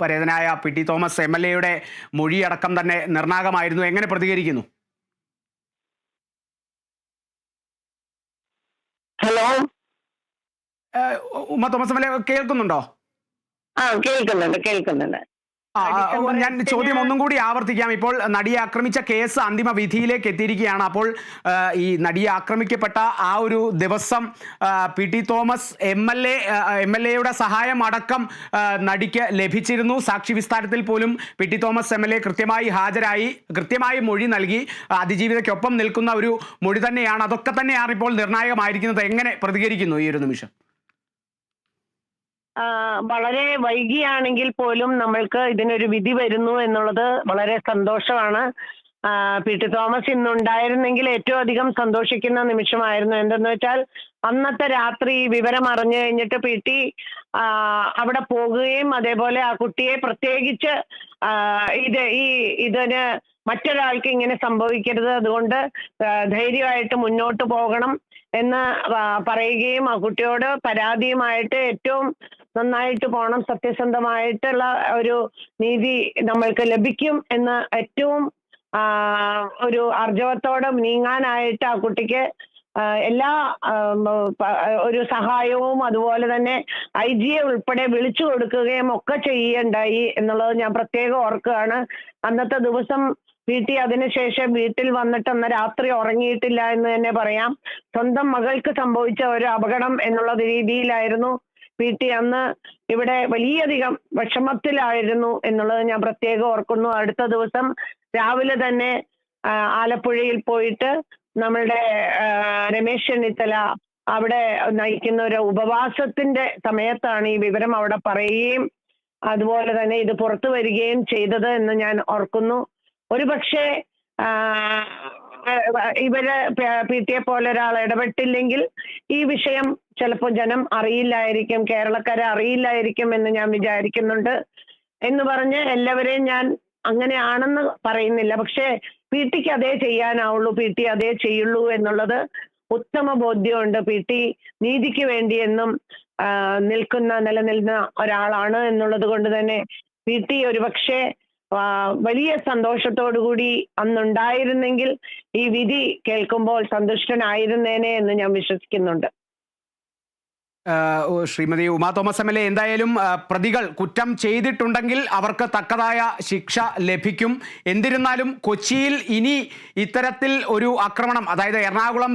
പരേതനായ പി.ടി. തോമസ് MLAയുടെ മൊഴിയടക്കം തന്നെ നിർണായകമായിരുന്നു. എങ്ങനെ പ്രതികരിക്കുന്നു? ഹലോ, ഉമ്മ തോമസ് MLA കേൾക്കുന്നുണ്ടോ? കേൾക്കുന്നുണ്ട്. ഞാൻ ചോദ്യം ഒന്നും കൂടി ആവർത്തിക്കാം. ഇപ്പോൾ നടിയെ ആക്രമിച്ച കേസ് അന്തിമ വിധിയിലേക്ക് എത്തിയിരിക്കുകയാണ്. അപ്പോൾ ഈ നടിയെ ആക്രമിക്കപ്പെട്ട ആ ഒരു ദിവസം പി.ടി. തോമസ് MLAയുടെ സഹായം അടക്കം നടിക്ക് ലഭിച്ചിരുന്നു. സാക്ഷി വിസ്താരത്തിൽ പോലും പി.ടി. തോമസ് MLA കൃത്യമായി ഹാജരായി, കൃത്യമായി മൊഴി നൽകി. അതിജീവിതയ്ക്കൊപ്പം നിൽക്കുന്ന ഒരു മൊഴി തന്നെയാണ്. അതൊക്കെ തന്നെയാണ് ഇപ്പോൾ നിർണായകമായിരിക്കുന്നത്. എങ്ങനെ പ്രതികരിക്കുന്നു ഈ ഒരു നിമിഷം? വളരെ വൈകിയാണെങ്കിൽ പോലും നമ്മൾക്ക് ഇതിനൊരു വിധി വരുന്നു എന്നുള്ളത് വളരെ സന്തോഷമാണ്. പി.ടി. തോമസ് ഇന്നുണ്ടായിരുന്നെങ്കിൽ ഏറ്റവും അധികം സന്തോഷിക്കുന്ന നിമിഷമായിരുന്നു. എന്തെന്ന് വെച്ചാൽ, അന്നത്തെ രാത്രി വിവരം അറിഞ്ഞു കഴിഞ്ഞിട്ട് പി.ടി. അവിടെ പോകുകയും അതേപോലെ ആ കുട്ടിയെ പ്രത്യേകിച്ച് ഇതിന് മറ്റൊരാൾക്ക് ഇങ്ങനെ സംഭവിക്കരുത്, അതുകൊണ്ട് ധൈര്യമായിട്ട് മുന്നോട്ട് പോകണം എന്ന് പറയുകയും ആ കുട്ടിയോട് പരാതിയുമായിട്ട് ഏറ്റവും നന്നായിട്ട് പോകണം, സത്യസന്ധമായിട്ടുള്ള ഒരു നീതി നമ്മൾക്ക് ലഭിക്കും എന്ന് ഏറ്റവും ഒരു ആർജവത്തോടെ നീങ്ങാനായിട്ട് ആ കുട്ടിക്ക് എല്ലാ ഒരു സഹായവും അതുപോലെ തന്നെ IG-യെ ഉൾപ്പെടെ വിളിച്ചു കൊടുക്കുകയും ഒക്കെ ചെയ്യുകയുണ്ടായി എന്നുള്ളത് ഞാൻ പ്രത്യേകം ഓർക്കുകയാണ്. അന്നത്തെ ദിവസം പി.ടി. അതിനുശേഷം വീട്ടിൽ വന്നിട്ട് അന്ന് രാത്രി ഉറങ്ങിയിട്ടില്ല എന്ന് തന്നെ പറയാം. സ്വന്തം മകൾക്ക് സംഭവിച്ച ഒരു അപകടം എന്നുള്ള രീതിയിലായിരുന്നു പി.ടി. അന്ന് ഇവിടെ വലിയധികം വിഷമത്തിലായിരുന്നു എന്നുള്ളത് ഞാൻ പ്രത്യേകം ഓർക്കുന്നു. അടുത്ത ദിവസം രാവിലെ തന്നെ ആലപ്പുഴയിൽ പോയിട്ട് നമ്മളുടെ രമേശ് ചെന്നിത്തല അവിടെ നയിക്കുന്ന ഒരു ഉപവാസത്തിന്റെ സമയത്താണ് ഈ വിവരം അവിടെ പറയുകയും അതുപോലെ തന്നെ ഇത് പുറത്തു വരികയും ചെയ്തത് എന്ന് ഞാൻ ഓർക്കുന്നു. ഒരുപക്ഷെ ഇവര് പി.ടി.യെ പോലെ ഒരാൾ ഇടപെട്ടില്ലെങ്കിൽ ഈ വിഷയം ചിലപ്പോൾ ജനം അറിയില്ലായിരിക്കും, കേരളക്കാരെ അറിയില്ലായിരിക്കും എന്ന് ഞാൻ വിചാരിക്കുന്നുണ്ട്. എന്ന് പറഞ്ഞ് എല്ലാവരെയും ഞാൻ അങ്ങനെയാണെന്ന് പറയുന്നില്ല. പക്ഷേ പി.ടിക്ക് അതേ ചെയ്യാനാവുള്ളൂ, പി.ടി അതേ ചെയ്യുള്ളൂ എന്നുള്ളത് ഉത്തമ ബോധ്യമുണ്ട്. പി.ടി നീതിക്ക് വേണ്ടി എന്നും നിലനിൽക്കുന്ന ഒരാളാണ് എന്നുള്ളത് കൊണ്ട് തന്നെ പി.ടി ഒരുപക്ഷെ വലിയ സന്തോഷത്തോടു കൂടി അന്നുണ്ടായിരുന്നെങ്കിൽ ഈ വിധി കേൾക്കുമ്പോൾ സന്തുഷ്ടനായിരുന്നേനെ എന്ന് ഞാൻ വിശ്വസിക്കുന്നുണ്ട്. ശ്രീമതി ഉമാ തോമസ് MLA, എന്തായാലും പ്രതികൾ കുറ്റം ചെയ്തിട്ടുണ്ടെങ്കിൽ അവർക്ക് തക്കതായ ശിക്ഷ ലഭിക്കും. എന്നിരുന്നാലും കൊച്ചിയിൽ ഇനി ഇത്തരത്തിൽ ഒരു ആക്രമണം, അതായത് എറണാകുളം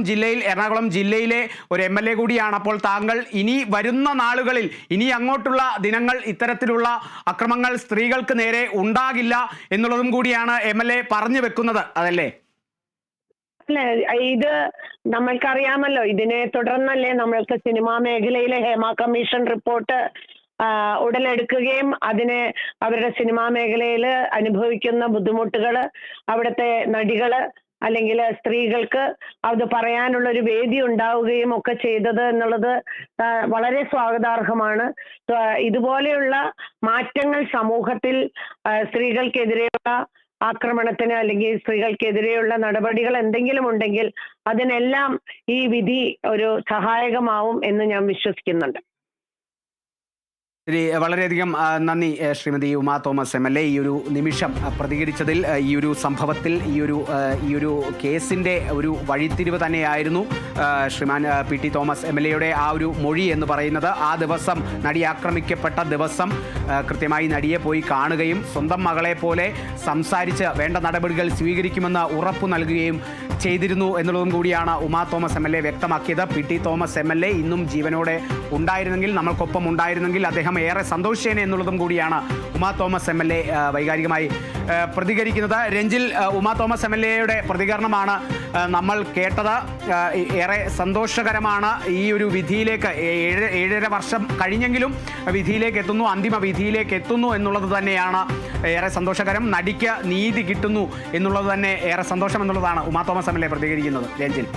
ജില്ലയിലെ ഒരു MLA കൂടിയാണ്. അപ്പോൾ താങ്കൾ ഇനി വരുന്ന നാളുകളിൽ, ഇനി അങ്ങോട്ടുള്ള ദിനങ്ങൾ ഇത്തരത്തിലുള്ള അക്രമങ്ങൾ സ്ത്രീകൾക്ക് നേരെ ഉണ്ടാകില്ല എന്നുള്ളതും കൂടിയാണ് MLA പറഞ്ഞു വെക്കുന്നത്, അതല്ലേ? അല്ല, ഇത് നമ്മൾക്കറിയാമല്ലോ. ഇതിനെ തുടർന്നല്ലേ നമ്മൾക്ക് സിനിമാ മേഖലയിലെ ഹേമ കമ്മീഷൻ റിപ്പോർട്ട് ഉടലെടുക്കുകയും അതിനെ അവരുടെ സിനിമാ മേഖലയിൽ അനുഭവിക്കുന്ന ബുദ്ധിമുട്ടുകൾ, അവിടുത്തെ നടികള് അല്ലെങ്കിൽ സ്ത്രീകൾക്ക് അത് പറയാനുള്ള ഒരു വേദി ഉണ്ടാവുകയും ഒക്കെ ചെയ്തത് എന്നുള്ളത് വളരെ സ്വാഗതാർഹമാണ്. ഇതുപോലെയുള്ള മാറ്റങ്ങൾ സമൂഹത്തിൽ സ്ത്രീകൾക്കെതിരെയുള്ള ആക്രമണത്തിന് അല്ലെങ്കിൽ സ്ത്രീകൾക്കെതിരെയുള്ള നടപടികൾ എന്തെങ്കിലും ഉണ്ടെങ്കിൽ അതിനെല്ലാം ഈ വിധി ഒരു സഹായകമാവും എന്ന് ഞാൻ വിശ്വസിക്കുന്നുണ്ട്. വളരെയധികം നന്ദി ശ്രീമതി ഉമാ തോമസ് MLA ഈ ഒരു നിമിഷം പ്രതികരിച്ചതിൽ. ഈ ഒരു സംഭവത്തിൽ ഈ ഒരു കേസിൻ്റെ ഒരു വഴിത്തിരിവ് തന്നെയായിരുന്നു ശ്രീമാൻ PT തോമസ് MLAയുടെ ആ ഒരു മൊഴി എന്ന് പറയുന്നത്. ആ ദിവസം നടി ആക്രമിക്കപ്പെട്ട ദിവസം കൃത്യമായി നടിയെ പോയി കാണുകയും സ്വന്തം മകളെ പോലെ സംസാരിച്ച് വേണ്ട നടപടികൾ സ്വീകരിക്കുമെന്ന് ഉറപ്പു നൽകുകയും ചെയ്തിരുന്നു എന്നുള്ളതും കൂടിയാണ് ഉമാ തോമസ് MLA വ്യക്തമാക്കിയത്. PT തോമസ് MLA ഇന്നും ജീവനോടെ ഉണ്ടായിരുന്നെങ്കിൽ, നമ്മൾക്കൊപ്പം ഉണ്ടായിരുന്നെങ്കിൽ അദ്ദേഹം ഏറെ സന്തോഷിച്ചേനെ എന്നുള്ളതും കൂടിയാണ് ഉമാ തോമസ് MLA വൈകാരികമായി പ്രതികരിക്കുന്നത്. രഞ്ജിൽ, ഉമാ തോമസ് MLAയുടെ പ്രതികരണമാണ് നമ്മൾ കേട്ടത്. ഏറെ സന്തോഷകരമാണ് ഈ ഒരു വിധിയിലേക്ക് 7.5 വർഷം കഴിഞ്ഞെങ്കിലും വിധിയിലേക്ക് എത്തുന്നു, അന്തിമ വിധിയിലേക്ക് എത്തുന്നു എന്നുള്ളത് തന്നെയാണ് ഏറെ സന്തോഷകരം. നടിക്ക് നീതി കിട്ടുന്നു എന്നുള്ളത് തന്നെ ഏറെ സന്തോഷം എന്നുള്ളതാണ് ഉമാ തോമസ് MLA പ്രതികരിക്കുന്നത്. രഞ്ജിൽ.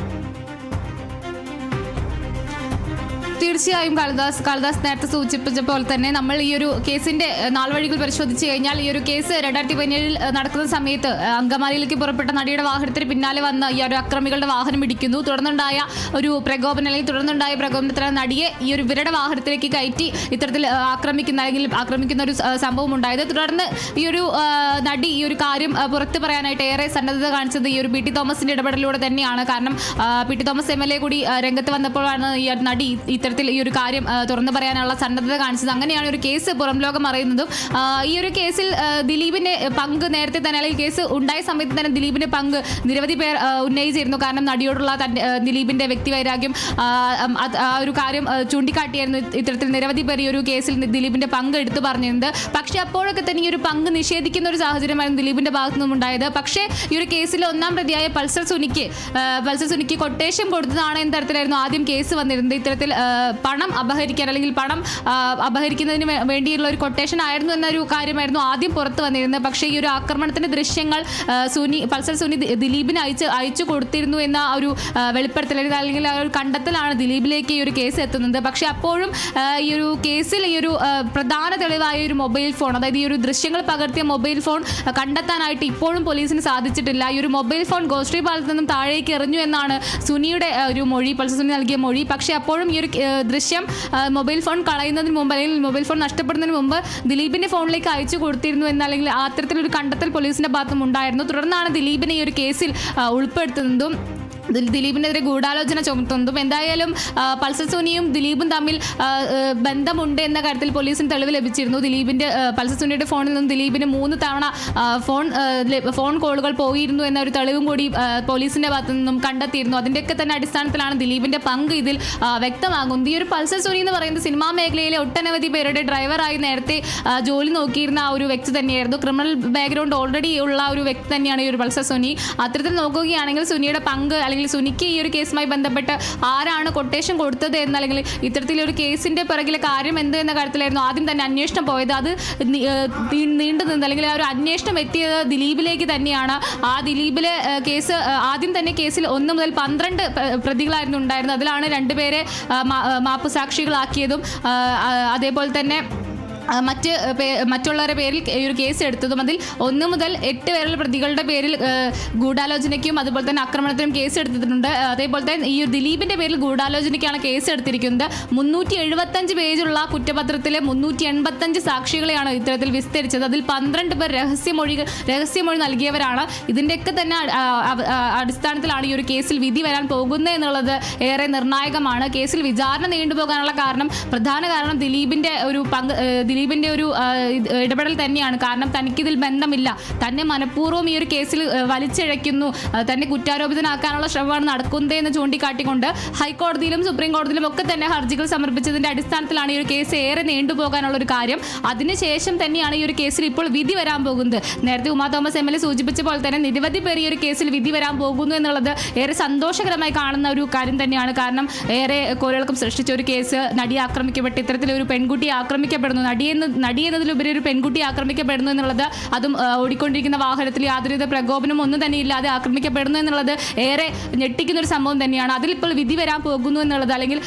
തീർച്ചയായും കാളിദാസ് നേരത്തെ സൂചിപ്പിച്ച പോലെ തന്നെ നമ്മൾ ഈ ഒരു കേസിന്റെ നാൾവഴികൾ പരിശോധിച്ച് കഴിഞ്ഞാൽ ഈ ഒരു കേസ് 2017 നടക്കുന്ന സമയത്ത് അങ്കമാലിയിലേക്ക് പുറപ്പെട്ട നടിയുടെ വാഹനത്തിന് പിന്നാലെ വന്ന ഈ ഒരു അക്രമികളുടെ വാഹനം ഇടിക്കുന്നു. തുടർന്നുണ്ടായ ഒരു പ്രകോപനം അല്ലെങ്കിൽ തുടർന്നുണ്ടായ പ്രകോപനത്തിലാണ് നടിയെ ഈ ഒരു ഇവരുടെ വാഹനത്തിലേക്ക് കയറ്റി ഇത്തരത്തിൽ ആക്രമിക്കുന്ന ഒരു സംഭവം ഉണ്ടായത്. തുടർന്ന് ഈ ഒരു നടി ഈ ഒരു കാര്യം പുറത്ത് പറയാനായിട്ട് ഏറെ സന്നദ്ധത കാണിച്ചത് ഈ ഒരു PT തോമസിന്റെ ഇടപെടലിലൂടെ തന്നെയാണ്. കാരണം PT തോമസ് MLA കൂടി രംഗത്ത് വന്നപ്പോഴാണ് ഈ നടി ഇത്തരത്തിൽ ഈ ഒരു കാര്യം തുറന്നു പറയാനുള്ള സന്നദ്ധത കാണിച്ചത്. അങ്ങനെയാണ് ഒരു കേസ് പുറം ലോകം അറിയുന്നതും. ഈ ഒരു കേസിൽ ദിലീപിന്റെ പങ്ക് നേരത്തെ തന്നെ, അല്ലെങ്കിൽ കേസ് ഉണ്ടായ സമയത്ത് തന്നെ ദിലീപിന്റെ പങ്ക് നിരവധി പേർ ഉന്നയിച്ചിരുന്നു. കാരണം നടിയോടുള്ള ദിലീപിന്റെ വ്യക്തിവൈരാഗ്യം ആ ഒരു കാര്യം ചൂണ്ടിക്കാട്ടിയായിരുന്നു ഇത്തരത്തിൽ നിരവധി പേർ ഈ ഒരു കേസിൽ ദിലീപിന്റെ പങ്ക് എടുത്തു പറഞ്ഞിരുന്നത്. പക്ഷേ അപ്പോഴൊക്കെ തന്നെ ഈ ഒരു പങ്ക് നിഷേധിക്കുന്ന ഒരു സാഹചര്യമായിരുന്നു ദിലീപിന്റെ ഭാഗത്തു നിന്നും ഉണ്ടായത്. പക്ഷേ ഈ ഒരു കേസിൽ ഒന്നാം പ്രതിയായ പൾസർ സുനിക്ക് കൊട്ടേഷൻ കൊടുത്തതാണ് എന്ന തരത്തിലായിരുന്നു ആദ്യം കേസ് വന്നിരുന്നത്. ഇത്തരത്തിൽ പണം അപഹരിക്കാൻ അല്ലെങ്കിൽ പണം അപഹരിക്കുന്നതിന് വേണ്ടിയുള്ള ഒരു കൊട്ടേഷൻ ആയിരുന്നു എന്നൊരു കാര്യമായിരുന്നു ആദ്യം പുറത്തു വന്നിരുന്നത്. പക്ഷേ ഈ ഒരു ആക്രമണത്തിന്റെ ദൃശ്യങ്ങൾ പൾസർ സുനി ദിലീപിന് അയച്ചു കൊടുത്തിരുന്നു എന്ന ഒരു വെളിപ്പെടുത്തൽ അല്ലെങ്കിൽ ആ ഒരു കണ്ടെത്തലാണ് ദിലീപിലേക്ക് ഈ ഒരു കേസ് എത്തുന്നത്. പക്ഷേ അപ്പോഴും ഈ ഒരു കേസിൽ ഈ ഒരു പ്രധാന തെളിവായ ഒരു മൊബൈൽ ഫോൺ, അതായത് ഈ ഒരു ദൃശ്യങ്ങൾ പകർത്തിയ മൊബൈൽ ഫോൺ കണ്ടെത്താനായിട്ട് ഇപ്പോഴും പോലീസിന് സാധിച്ചിട്ടില്ല. ഈ ഒരു മൊബൈൽ ഫോൺ ഗോശ്രീ പാലത്തിൽ നിന്നും താഴേക്ക് എറിഞ്ഞു എന്നാണ് സുനിയുടെ ഒരു മൊഴി, പൾസർ സുനി നൽകിയ മൊഴി. പക്ഷേ അപ്പോഴും ഈ ഒരു ദൃശ്യം മൊബൈൽ ഫോൺ കളയുന്നതിന് മുമ്പ് അല്ലെങ്കിൽ മൊബൈൽ ഫോൺ നഷ്ടപ്പെടുന്നതിന് മുമ്പ് ദിലീപിന്റെ ഫോണിലേക്ക് അയച്ചു കൊടുത്തിരുന്നു എന്നല്ലെങ്കിൽ അത്തരത്തിലൊരു കണ്ടെത്തൽ പോലീസിന്റെ ഭാഗത്തും ഉണ്ടായിരുന്നു. തുടർന്നാണ് ദിലീപിനെ ഈ ഒരു കേസിൽ ഉൾപ്പെടുത്തുന്നതും ദിലീപിനെതിരെ ഗൂഢാലോചന ചുമത്തുന്നതും. എന്തായാലും പൾസർ സുനിയും ദിലീപും തമ്മിൽ ബന്ധമുണ്ട് എന്ന കാര്യത്തിൽ പോലീസിന് തെളിവ് ലഭിച്ചിരുന്നു. പൾസർ സുനിയുടെ ഫോണിൽ നിന്നും ദിലീപിന് 3 തവണ ഫോൺ കോളുകൾ പോയിരുന്നു എന്ന ഒരു തെളിവും കൂടി പോലീസിന്റെ ഭാഗത്തു നിന്നും കണ്ടെത്തിയിരുന്നു. അതിൻ്റെയൊക്കെ തന്നെ അടിസ്ഥാനത്തിലാണ് ദിലീപിന്റെ പങ്ക് ഇതിൽ വ്യക്തമാകുന്നത്. ഈ ഒരു പൾസർ സുനി എന്ന് പറയുന്നത് സിനിമാ മേഖലയിലെ ഒട്ടനവധി പേരുടെ ഡ്രൈവറായി നേരത്തെ ജോലി നോക്കിയിരുന്ന ആ ഒരു വ്യക്തി തന്നെയായിരുന്നു. ക്രിമിനൽ ബാക്ക്ഗ്രൗണ്ട് ഓൾറെഡി ഉള്ള ഒരു വ്യക്തി തന്നെയാണ് ഈ ഒരു പൾസർ സുനി. അത്തരത്തിൽ നോക്കുകയാണെങ്കിൽ സുനിയുടെ പങ്ക് അല്ലെങ്കിൽ സുനിക്ക് ഈ ഒരു കേസുമായി ബന്ധപ്പെട്ട് ആരാണ് കൊട്ടേഷൻ കൊടുത്തത് എന്ന്, അല്ലെങ്കിൽ ഇത്തരത്തിലൊരു കേസിന്റെ പിറകിലെ കാര്യം എന്ത് എന്ന കാര്യത്തിലായിരുന്നു ആദ്യം തന്നെ അന്വേഷണം പോയത്. അത് നീണ്ടു നിന്ന് അല്ലെങ്കിൽ ആ ഒരു അന്വേഷണം എത്തിയത് ദിലീപിലേക്ക് തന്നെയാണ്. ആ ദിലീപിലെ കേസ് ആദ്യം തന്നെ കേസിൽ 1 മുതൽ 12 പ്രതികളായിരുന്നു ഉണ്ടായിരുന്നത്. അതിലാണ് 2 പേരെ മാപ്പുസാക്ഷികളാക്കിയതും അതേപോലെ തന്നെ മറ്റുള്ളവരുടെ പേരിൽ ഈ ഒരു കേസ് എടുത്തതും. അതിൽ 1 മുതൽ 8 വരെയുള്ള പ്രതികളുടെ പേരിൽ ഗൂഢാലോചനയ്ക്കും അതുപോലെ തന്നെ ആക്രമണത്തിനും കേസ് എടുത്തിട്ടുണ്ട്. അതേപോലെ തന്നെ ഈ രദിലീപിന്റെ പേരിൽ ഗൂഢാലോചനയ്ക്കാണ് കേസ് എടുത്തിരിക്കുന്നത്. 375 പേജുള്ള കുറ്റപത്രത്തിലെ 385 സാക്ഷികളെയാണ് ഇത്തരത്തിൽ വിസ്തരിച്ചത്. അതിൽ 12 പേർ രഹസ്യമൊഴി നൽകിയവരാണ്. ഇതിൻ്റെയൊക്കെ തന്നെ അടിസ്ഥാനത്തിലാണ് ഈ ഒരു കേസിൽ വിധി വരാൻ പോകുന്നത് എന്നുള്ളത് ഏറെ നിർണായകമാണ്. കേസിൽ വിചാരണ നീണ്ടുപോകാനുള്ള പ്രധാന കാരണം ദിലീപിന്റെ ഒരു ഇടപെടൽ തന്നെയാണ്. കാരണം തനിക്കിതിൽ ബന്ധമില്ല, തന്നെ മനഃപൂർവ്വം ഈ ഒരു കേസിൽ വലിച്ചിഴയ്ക്കുന്നു, തന്നെ കുറ്റാരോപിതനാക്കാനുള്ള ശ്രമമാണ് നടക്കുന്നത് എന്ന് ചൂണ്ടിക്കാട്ടിക്കൊണ്ട് ഹൈക്കോടതിയിലും സുപ്രീം കോടതിയിലും ഒക്കെ തന്നെ ഹർജികൾ സമർപ്പിച്ചതിന്റെ അടിസ്ഥാനത്തിലാണ് ഈ ഒരു കേസ് ഏറെ നീണ്ടുപോകാനുള്ള ഒരു കാര്യം. അതിനുശേഷം തന്നെയാണ് ഈ ഒരു കേസിൽ ഇപ്പോൾ വിധി വരാൻ പോകുന്നത്. നേരത്തെ ഉമാ തോമസ് MLA സൂചിപ്പിച്ച പോലെ തന്നെ നിരവധി പേർ ഈ ഒരു കേസിൽ വിധി വരാൻ പോകുന്നു എന്നുള്ളത് ഏറെ സന്തോഷകരമായി കാണുന്ന ഒരു കാര്യം തന്നെയാണ്. കാരണം ഏറെ കോലുകൾക്കും സൃഷ്ടിച്ച ഒരു കേസ്, നടി ആക്രമിക്കപ്പെട്ട് ഇത്തരത്തിലൊരു പെൺകുട്ടി ആക്രമിക്കപ്പെടുന്നു, നടി നടി എന്നതിലുപരി ഒരു പെൺകുട്ടി ആക്രമിക്കപ്പെടുന്നു എന്നുള്ളത്, അതും ഓടിക്കൊണ്ടിരിക്കുന്ന വാഹനത്തിൽ യാതൊരുവിധ പ്രകോപനം ഒന്നും തന്നെ ഇല്ലാതെ ആക്രമിക്കപ്പെടുന്നു എന്നുള്ളത് ഏറെ ഞെട്ടിക്കുന്ന ഒരു സംഭവം തന്നെയാണ്. അതിലിപ്പോൾ വിധി വരാൻ പോകുന്നു എന്നുള്ളത്, അല്ലെങ്കിൽ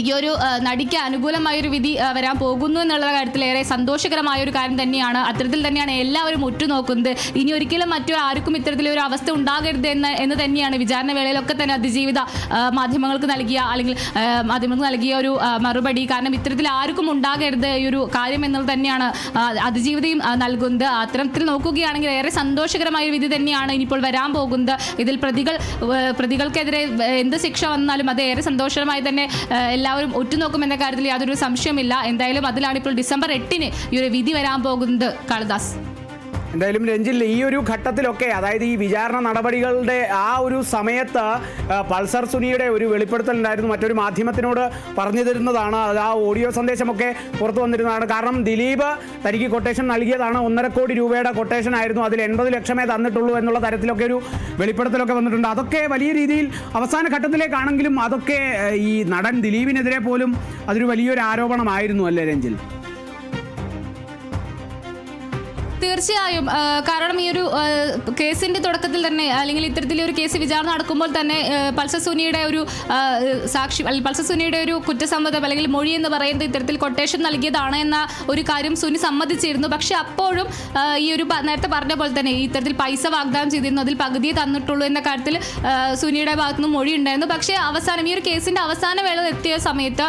ഈ ഒരു നടിക്ക് അനുകൂലമായൊരു വിധി വരാൻ പോകുന്നു എന്നുള്ള കാര്യത്തിൽ ഏറെ സന്തോഷകരമായ ഒരു കാര്യം തന്നെയാണ്. അത്തരത്തിൽ തന്നെയാണ് എല്ലാവരും ഉറ്റുനോക്കുന്നത്. ഇനി ഒരിക്കലും ആർക്കും ഇത്തരത്തിലൊരു അവസ്ഥ ഉണ്ടാകരുത് എന്ന് തന്നെയാണ് വിചാരണ വേളയിലൊക്കെ തന്നെ അതിജീവിത മാധ്യമങ്ങൾക്ക് നൽകിയ ഒരു മറുപടി. കാരണം ഇത്തരത്തിൽ ആർക്കും ഉണ്ടാകരുത് ഈ ഒരു കാര്യം എന്നുള്ളത് തന്നെയാണ് അതിജീവിതയും നൽകുന്നത്. അത്തരത്തിൽ നോക്കുകയാണെങ്കിൽ ഏറെ സന്തോഷകരമായ ഒരു വിധി തന്നെയാണ് ഇനിയിപ്പോൾ വരാൻ പോകുന്നത്. ഇതിൽ പ്രതികൾക്കെതിരെ എന്ത് ശിക്ഷ വന്നാലും അത് ഏറെ സന്തോഷകരമായി തന്നെ എല്ലാവരും ഒറ്റുനോക്കുമെന്ന കാര്യത്തിൽ യാതൊരു സംശയമില്ല. എന്തായാലും അതിലാണ് ഇപ്പോൾ ഡിസംബർ 8 ഈ ഒരു വിധി വരാൻ പോകുന്നത്. കാളിദാസ്, എന്തായാലും രഞ്ജിൽ, ഈ ഒരു ഘട്ടത്തിലൊക്കെ, അതായത് ഈ വിചാരണ നടപടികളുടെ ആ ഒരു സമയത്ത് പൾസർ സുനിയുടെ ഒരു വെളിപ്പെടുത്തലുണ്ടായിരുന്നു, മറ്റൊരു മാധ്യമത്തിനോട് പറഞ്ഞു തരുന്നതാണ്. അത് ആ ഓഡിയോ സന്ദേശമൊക്കെ പുറത്തു വന്നിരുന്നതാണ്. കാരണം ദിലീപ് തനിക്ക് കൊട്ടേഷൻ നൽകിയതാണ്, 1.5 കോടി രൂപയുടെ കൊട്ടേഷൻ ആയിരുന്നു, അതിൽ 80 ലക്ഷമേ തന്നിട്ടുള്ളൂ എന്നുള്ള തരത്തിലൊക്കെ ഒരു വെളിപ്പെടുത്തലൊക്കെ വന്നിട്ടുണ്ട്. അതൊക്കെ വലിയ രീതിയിൽ അവസാന ഘട്ടത്തിലേക്കാണെങ്കിലും അതൊക്കെ ഈ നടൻ ദിലീപിനെതിരെ പോലും അതൊരു വലിയൊരു ആരോപണമായിരുന്നു അല്ലേ രഞ്ജിൽ? തീർച്ചയായും. കാരണം ഈ ഒരു കേസിന്റെ തുടക്കത്തിൽ തന്നെ, അല്ലെങ്കിൽ ഇത്തരത്തിലൊരു കേസ് വിചാരണ നടക്കുമ്പോൾ തന്നെ പൾസർ സുനിയുടെ ഒരു സാക്ഷി, പൾസർ സുനിയുടെ ഒരു കുറ്റസമ്മതം അല്ലെങ്കിൽ മൊഴി എന്ന് പറയുന്നത് ഇത്തരത്തിൽ കൊട്ടേഷൻ നൽകിയതാണ് എന്ന ഒരു കാര്യം സുനി സമ്മതിച്ചിരുന്നു. പക്ഷെ അപ്പോഴും ഈ ഒരു നേരത്തെ പറഞ്ഞ പോലെ തന്നെ ഇത്തരത്തിൽ പൈസ വാഗ്ദാനം ചെയ്തിരുന്നു, അതിൽ പകുതിയെ തന്നിട്ടുള്ളൂ എന്ന കാര്യത്തിൽ സുനിയുടെ ഭാഗത്തുനിന്ന് മൊഴി ഉണ്ടായിരുന്നു. പക്ഷേ അവസാനം ഈ ഒരു കേസിന്റെ അവസാന വേള എത്തിയ സമയത്ത്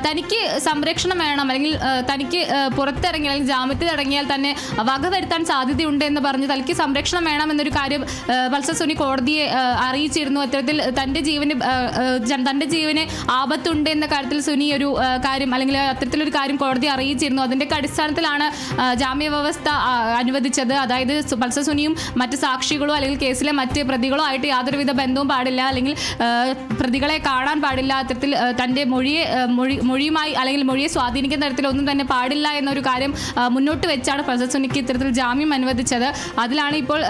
തനിക്ക് സംരക്ഷണം വേണം, അല്ലെങ്കിൽ തനിക്ക് പുറത്തിറങ്ങി അല്ലെങ്കിൽ ജാമ്യത്തിൽ ഇറങ്ങിയാൽ തന്നെ വരുത്താൻ സാധ്യതയുണ്ട് എന്ന് പറഞ്ഞ് തനിക്ക് സംരക്ഷണം വേണം എന്നൊരു കാര്യം പൾസർ സുനി കോടതിയെ അറിയിച്ചിരുന്നു. അത്തരത്തിൽ തൻ്റെ ജീവന് ആപത്തുണ്ട് എന്ന കാര്യത്തിൽ സുനി ഒരു കാര്യം, അല്ലെങ്കിൽ അത്തരത്തിലൊരു കാര്യം കോടതിയെ അറിയിച്ചിരുന്നു. അതിൻ്റെ അടിസ്ഥാനത്തിലാണ് ജാമ്യ വ്യവസ്ഥ അനുവദിച്ചത്. അതായത് പൾസർ സുനിയും മറ്റ് സാക്ഷികളോ അല്ലെങ്കിൽ കേസിലെ മറ്റ് പ്രതികളോ ആയിട്ട് യാതൊരുവിധ ബന്ധവും പാടില്ല, അല്ലെങ്കിൽ പ്രതികളെ കാണാൻ പാടില്ല, അത്തരത്തിൽ തൻ്റെ മൊഴിയുമായി അല്ലെങ്കിൽ മൊഴിയെ സ്വാധീനിക്കുന്ന തരത്തിലൊന്നും തന്നെ പാടില്ല എന്നൊരു കാര്യം മുന്നോട്ട് വെച്ചാണ് പൾസർ സുനിക്ക് ഇത്തരത്തിൽ ജാമ്യം അനുവദിച്ചത്. അതിലാണ് ഇപ്പോൾ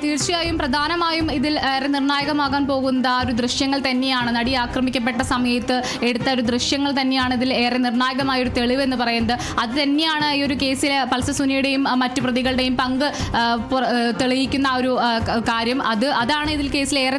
തീർച്ചയായും പ്രധാനമായും ഇതിൽ ഏറെ നിർണായകമാകാൻ പോകുന്ന ആ ഒരു ദൃശ്യങ്ങൾ തന്നെയാണ്. നടി ആക്രമിക്കപ്പെട്ട സമയത്ത് എടുത്ത ഒരു ദൃശ്യങ്ങൾ തന്നെയാണ് ഇതിൽ ഏറെ നിർണായകമായ ഒരു തെളിവ് എന്ന് പറയുന്നത്. അത് തന്നെയാണ് ഈ ഒരു കേസിലെ പൾസർ സുനിയുടെയും മറ്റു പ്രതികളുടെയും പങ്ക് തെളിയിക്കുന്ന ഒരു കാര്യം. അതാണ് ഇതിൽ കേസിൽ ഏറെ